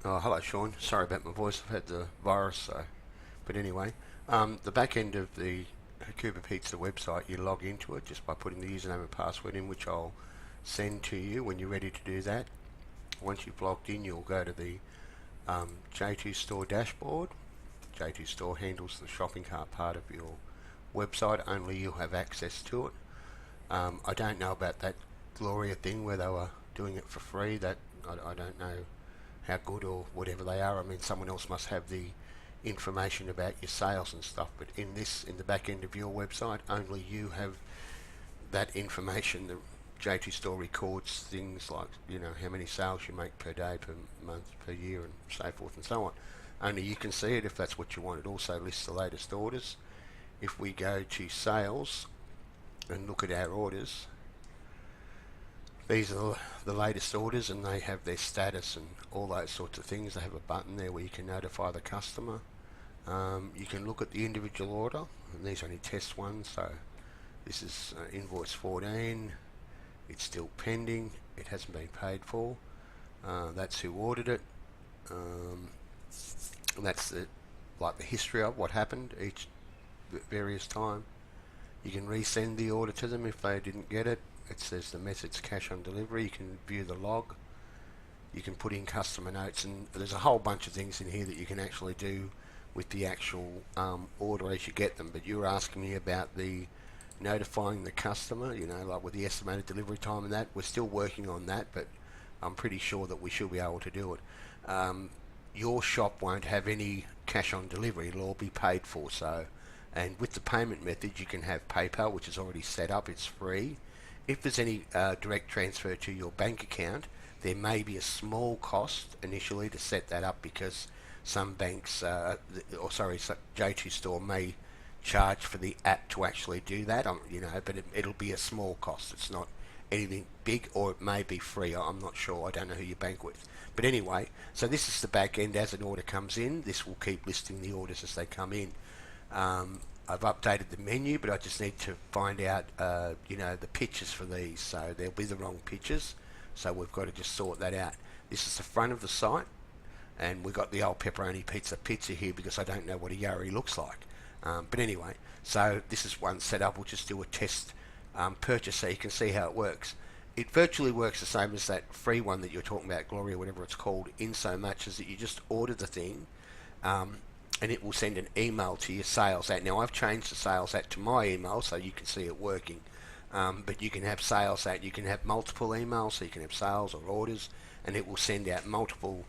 Oh, hello, Sean. Sorry about my voice. I've had the virus, so. But anyway, the back end of the Hakuba Pizza website, you log into it just by putting the username and password in, which I'll send to you when you're ready to do that. Once you've logged in, you'll go to the J2 Store dashboard. J2 Store handles the shopping cart part of your website. Only you'll have access to it. I don't know about that Gloria thing where they were doing it for free. That I don't know how good or whatever they are. I mean, someone else must have the information about your sales and stuff. But in the back end of your website, only you have that information. The J2 Store records things like how many sales you make per day, per month, per year, and so forth and so on. Only you can see it if that's what you want. It also lists the latest orders. If we go to sales and look at our orders, these are the latest orders, and they have their status and all those sorts of things. They have a button there where you can notify the customer. You can look at the individual order, and these are only test ones. So this is invoice 14. It's still pending. It hasn't been paid for. That's who ordered it. And that's the history of what happened each various time. You can resend the order to them if they didn't get it. It says the method's cash on delivery. You can view the log. You can put in customer notes, and there's a whole bunch of things in here that you can actually do with the actual order as you get them. But you were asking me about the notifying the customer, like with the estimated delivery time and that. We're still working on that, but I'm pretty sure that we should be able to do it. Your shop won't have any cash on delivery. It'll all be paid for. And with the payment method, you can have PayPal, which is already set up. It's free. If there's any direct transfer to your bank account, there may be a small cost initially to set that up, because some banks, J2 Store may charge for the app to actually do that. But it'll be a small cost. It's not anything big, or it may be free. I'm not sure. I don't know who you bank with. But anyway, so this is the back end. As an order comes in, this will keep listing the orders as they come in. I've updated the menu, but I just need to find out, the pictures for these. So there'll be the wrong pictures. So we've got to just sort that out. This is the front of the site, and we've got the old pepperoni pizza here because I don't know what a Yari looks like. But anyway, so this is one setup. We'll just do a test purchase so you can see how it works. It virtually works the same as that free one that you're talking about, Gloria, whatever it's called, in so much as that you just order the thing, and it will send an email to your sales at. Now, I've changed the sales at to my email so you can see it working. But you can have sales at, you can have multiple emails, so you can have sales or orders, and it will send out multiple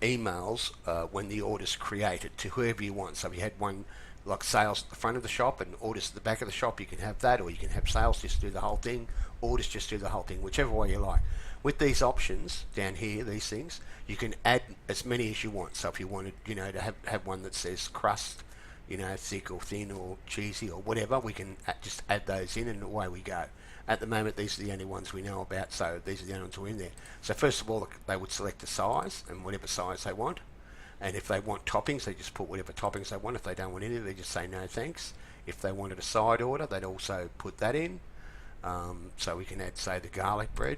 emails when the order's created to whoever you want. So if you had one like sales at the front of the shop and orders at the back of the shop, you can have that, or you can have sales just do the whole thing, orders just do the whole thing, whichever way you like. With these options down here, these things, you can add as many as you want. So if you wanted, to have one that says crust, thick or thin or cheesy or whatever, we can just add those in, and away we go. At the moment, these are the only ones we know about, so these are the only ones that are in there. So first of all, they would select the size and whatever size they want. And if they want toppings, they just put whatever toppings they want. If they don't want any, they just say no thanks. If they wanted a side order, they'd also put that in. So we can add, say, the garlic bread.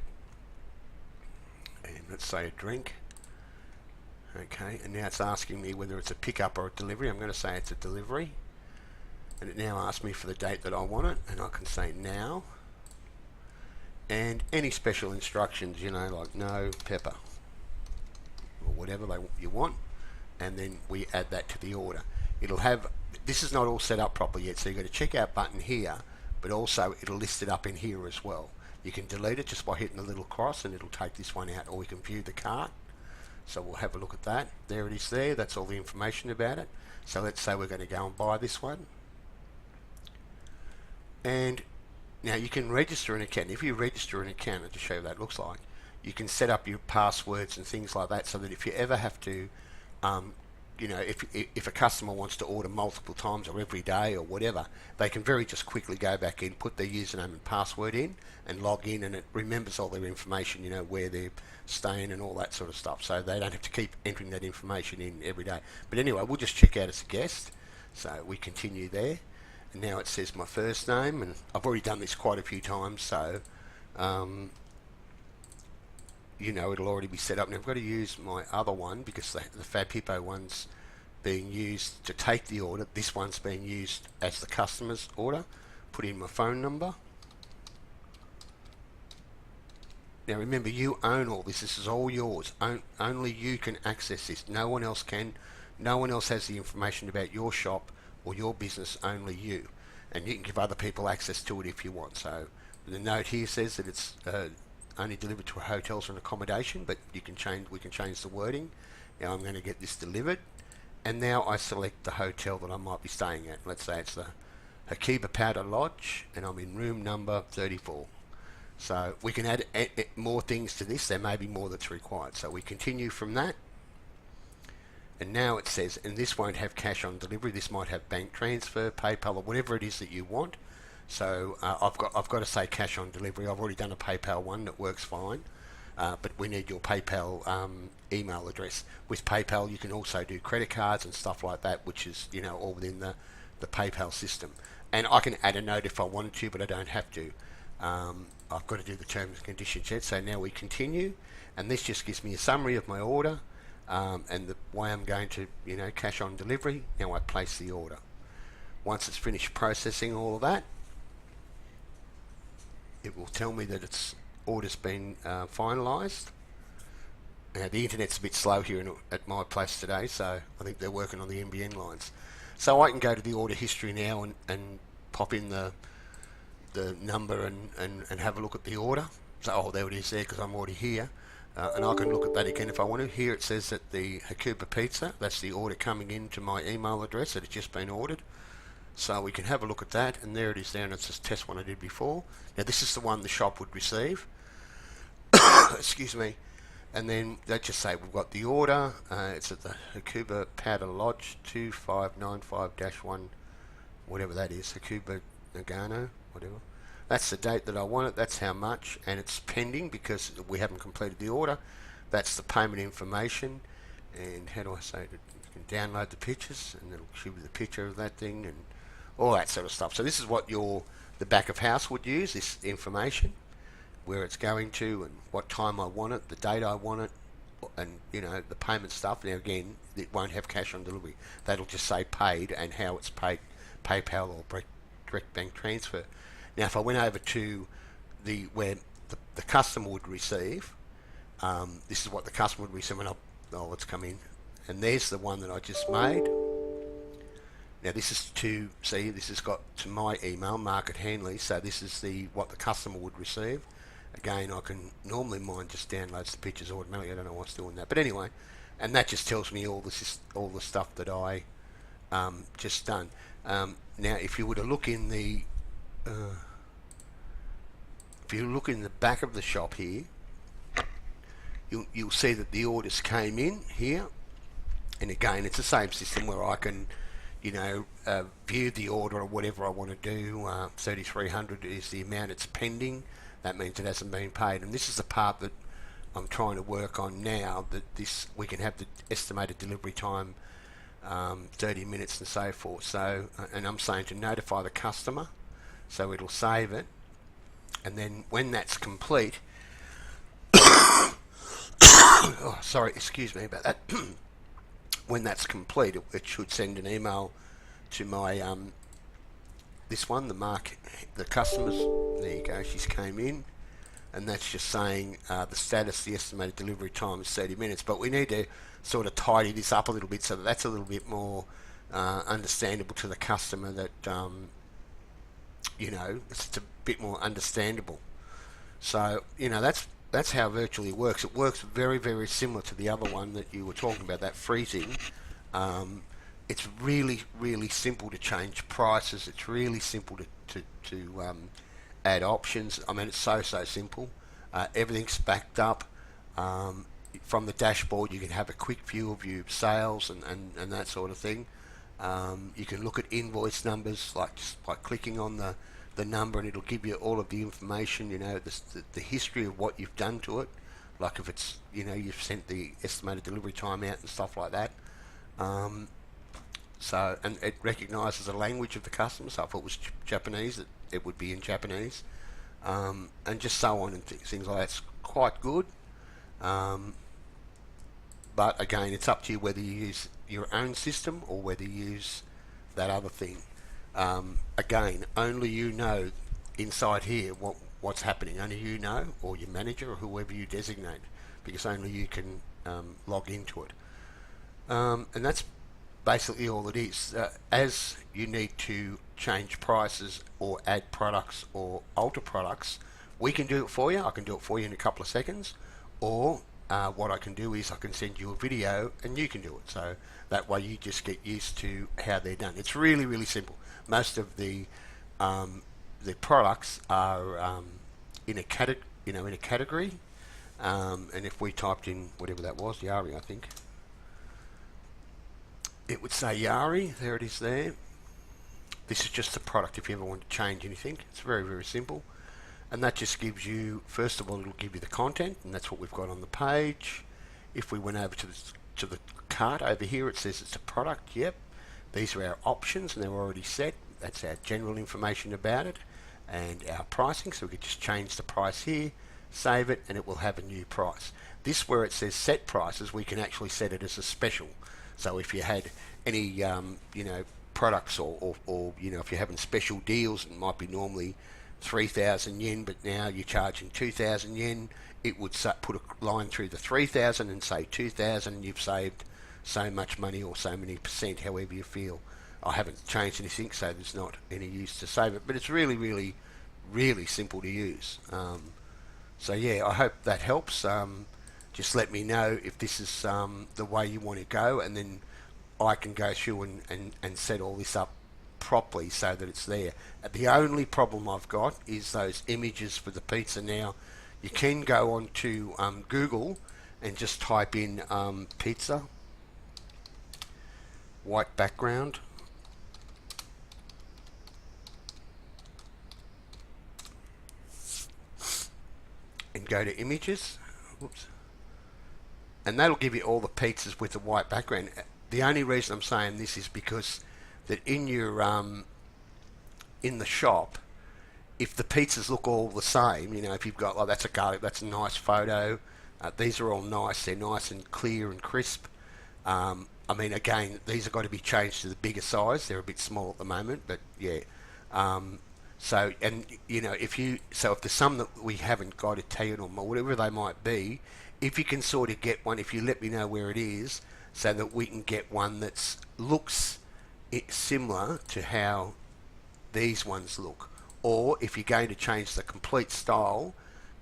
And let's say a drink. Okay, and now it's asking me whether it's a pickup or a delivery. I'm going to say it's a delivery. And it now asks me for the date that I want it, and I can say now. And any special instructions, like no pepper or whatever you want. And then we add that to the order. It'll have, this is not all set up properly yet, so you've got a checkout button here, but also it'll list it up in here as well. You can delete it just by hitting the little cross, and it'll take this one out, or we can view the cart. So we'll have a look at that. There it is there. That's all the information about it. So let's say we're going to go and buy this one. And now you can register an account. If you register an account, I'll just show you what that looks like. You can set up your passwords and things like that, so that if you ever have to, if a customer wants to order multiple times or every day or whatever, they can very just quickly go back in, put their username and password in, and log in, and it remembers all their information, where they're staying and all that sort of stuff. So they don't have to keep entering that information in every day. But anyway, we'll just check out as a guest. So we continue there. And now it says my first name, and I've already done this quite a few times, so it'll already be set up. Now I've got to use my other one because the Fab Hippo one's being used to take the order. This one's being used as the customer's order. Put in my phone number. Now remember, you own all this. This is all yours. Only you can access this. No one else can. No one else has the information about your shop or your business. Only you. And you can give other people access to it if you want. So the note here says that it's only delivered to hotels and accommodation, but we can change the wording. Now I'm going to get this delivered, and now I select the hotel that I might be staying at. Let's say it's the Hakuba Powder Lodge, and I'm in room number 34. So we can add more things to this. There may be more that's required. So we continue from that. And now it says, and this won't have cash on delivery. This might have bank transfer, PayPal, or whatever it is that you want. So I've got to say cash on delivery. I've already done a PayPal one that works fine. But we need your PayPal email address. With PayPal, you can also do credit cards and stuff like that, which is all within the PayPal system. And I can add a note if I wanted to, but I don't have to. I've got to do the terms and conditions yet. So now we continue, and this just gives me a summary of my order and the way I'm going to cash on delivery. Now I place the order. Once it's finished processing all of that, it will tell me that its order's been finalised. Now the internet's a bit slow here at my place today, so I think they're working on the NBN lines. So I can go to the order history now and pop in the number and have a look at the order. So there it is there, because I'm already here. And I can look at that again if I want to. Here it says that the Hakuba Pizza, that's the order coming into my email address that has just been ordered. So we can have a look at that, and there it is there, and it's this test one I did before. Now this is the one the shop would receive. Excuse me. And then they just say we've got the order. It's at the Hakuba Powder Lodge 2595-1, whatever that is, Hakuba Nagano, whatever. That's the date that I want it. That's how much, and it's pending because we haven't completed the order. That's the payment information, and how do I say it? You can download the pictures, and it'll show you the picture of that thing and all that sort of stuff. So this is what the back of house would use, this information, where it's going to and what time I want it, the date I want it, and the payment stuff. Now again, it won't have cash on delivery. That'll just say paid and how it's paid, PayPal or direct bank transfer. Now if I went over to where the customer would receive, this is what the customer would receive when let's come in, and there's the one that I just made. Now this is this has got to my email, Market Hanley, so this is what the customer would receive. Again, normally mine just downloads the pictures automatically. I don't know why it's doing that, but anyway, and that just tells me all the stuff that I just done. Now, if you were to look in the back of the shop here, you'll see that the orders came in here, and again, it's the same system where I can, view the order or whatever I want to do. 3,300 is the amount it's pending. That means it hasn't been paid, and this is the part that I'm trying to work on now. That we can have the estimated delivery time, 30 minutes and so forth. So, and I'm saying to notify the customer, so it'll save it, and then when that's complete, oh, sorry, excuse me about that. When that's complete, it should send an email to my this one, the customers. There you go, she's came in, and that's just saying the status, the estimated delivery time is 30 minutes. But we need to sort of tidy this up a little bit so that that's a little bit more understandable to the customer. That it's a bit more understandable. So that's how Virtually works. It works very, very similar to the other one that you were talking about, that freezing. It's really, really simple to change prices. It's really simple to add options. I mean, it's so simple. Everything's backed up. From the dashboard, you can have a quick view of your sales and that sort of thing. You can look at invoice numbers just by clicking on the number, and it'll give you all of the information, the history of what you've done to it, like if it's, you've sent the estimated delivery time out and stuff like that. So, and it recognises the language of the customer, so if it was Japanese, it would be in Japanese, and just so on, and things like that. It's quite good. Um, but again, it's up to you whether you use your own system or whether you use that other thing. Again, only you know inside here what's happening. Only you know, or your manager, or whoever you designate, because only you can log into it. And that's basically all it is. As you need to change prices or add products or alter products, we can do it for you. I can do it for you in a couple of seconds, or what I can do is I can send you a video and you can do it. So that way you just get used to how they're done. It's really, really simple. Most of the products are in a category, and if we typed in whatever that was, Yari, I think, it would say Yari. There it is there. This is just the product if you ever want to change anything. It's very, very simple. And that just gives you, first of all, it'll give you the content, and that's what we've got on the page. If we went over to the cart over here, it says it's a product. Yep. These are our options, and they're already set. That's our general information about it and our pricing. So we could just change the price here, save it, and it will have a new price. This, where it says set prices, we can actually set it as a special. So if you had any, products or if you're having special deals, it might be normally 3,000 yen, but now you're charging 2,000 yen. It would put a line through the 3,000 and say 2,000, and you've saved so much money or so many percent, however you feel. I haven't changed anything, so there's not any use to save it, but it's really, really, really simple to use. So yeah, I hope that helps. Just let me know if this is the way you want to go, and then I can go through and set all this up properly so that it's there. The only problem I've got is those images for the pizza. Now, you can go on to Google and just type in pizza, white background, and go to images. Whoops. And that'll give you all the pizzas with the white background. The only reason I'm saying this is because that in your in the shop, if the pizzas look all the same, if you've got, like, that's a garlic, that's a nice photo. These are all nice. They're nice and clear and crisp. I mean, again, these have got to be changed to the bigger size. They're a bit small at the moment, but yeah. So if there's some that we haven't got, Italian or whatever they might be, if you can sort of get one, if you let me know where it is, so that we can get one that looks similar to how these ones look. Or if you're going to change the complete style,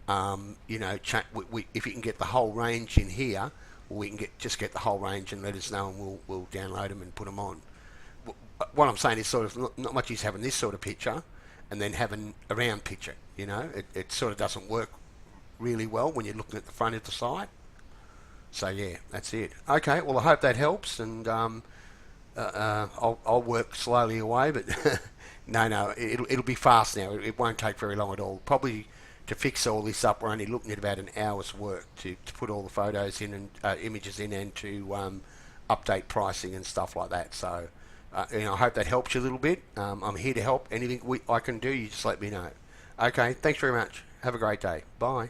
if you can get the whole range in here, we can just get the whole range and let us know, and we'll download them and put them on. What I'm saying is sort of not much use having this sort of picture and then having a round picture. It sort of doesn't work really well when you're looking at the front of the site. So yeah, that's it. Okay, well, I hope that helps, and I'll work slowly away, but no, it'll be fast now. It won't take very long at all. Probably to fix all this up, we're only looking at about an hour's work to put all the photos in and images in, and to update pricing and stuff like that. So I hope that helps you a little bit. I'm here to help. Anything I can do, you just let me know. Okay, thanks very much. Have a great day. Bye.